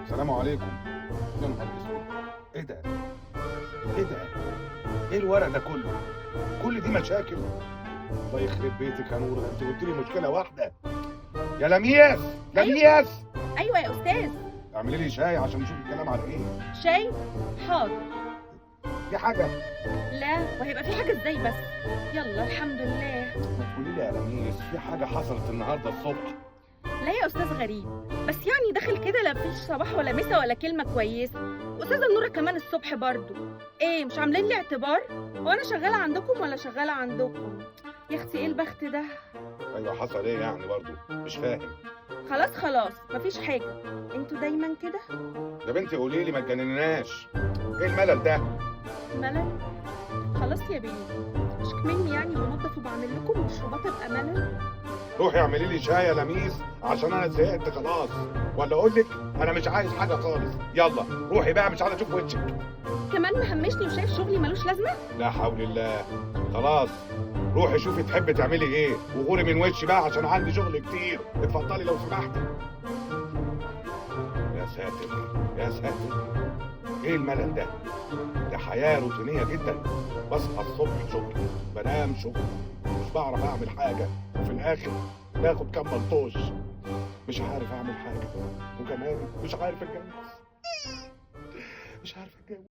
السلام عليكم. يا نهار اسود، ايه ده؟ ايه ده؟ ايه الورق ده كله؟ كل دي مشاكل؟ الله يخرب بيتك يا نور، انت قلت لي مشكله واحده. يا لميس، أيوه، لميس، أيوه يا أستاذ. اعملي لي شاي عشان نشوف الكلام على ايه. شاي؟ حاضر. في حاجه؟ لا، وهيبقى في حاجة إزاي بس؟ يلا الحمد لله. ما تقولي لي يا لميس، في حاجه حصلت النهارده الصبح؟ لا يا أستاذ غريب، بس يعني داخل كده لا فيش صباح ولا مسا ولا كلمة كويسة. أستاذة نورة كمان الصبح برضو. إيه مش عاملين لي اعتبار؟ هو أنا شغالة عندكم ولا شغالة عندكم؟ يا أختي إيه البخت ده؟ ايوه، حصل ايه يعني برضو؟ مش فاهم. خلاص خلاص مفيش حاجة. انتوا دايما كده؟ يا بنتي قولي لي، ما تجننناش. ايه الملل ده؟ ملل؟ خلاص يا بنتي، مش كمني يعني بنضف وبعمل لكم مشروبات ابقى ملل؟ روحي اعملي لي شاي يا لميس عشان انا زهقت خلاص. ولا اقول لك انا مش عايز حاجه خالص. يلا روحي بقى، مش عايز اشوف وشك. كمان مهمشني وشايف شغلي ملوش لازمة؟ لا حول الله. خلاص روحي شوفي تحبي تعملي ايه وغوري من وشي بقى عشان عندي شغل كتير. اتفضلي لو سمحتي. يا ساتر يا ساتر، ايه الملل ده؟ ده حياه روتينيه جدا. بصحى الصبح شغل، بنام شغل، مش بعرف اعمل حاجه، وفي الاخر باخد كام ملطوش. مش عارف اعمل حاجه، وكمان مش عارف اتجوز. مش عارف اتجوز.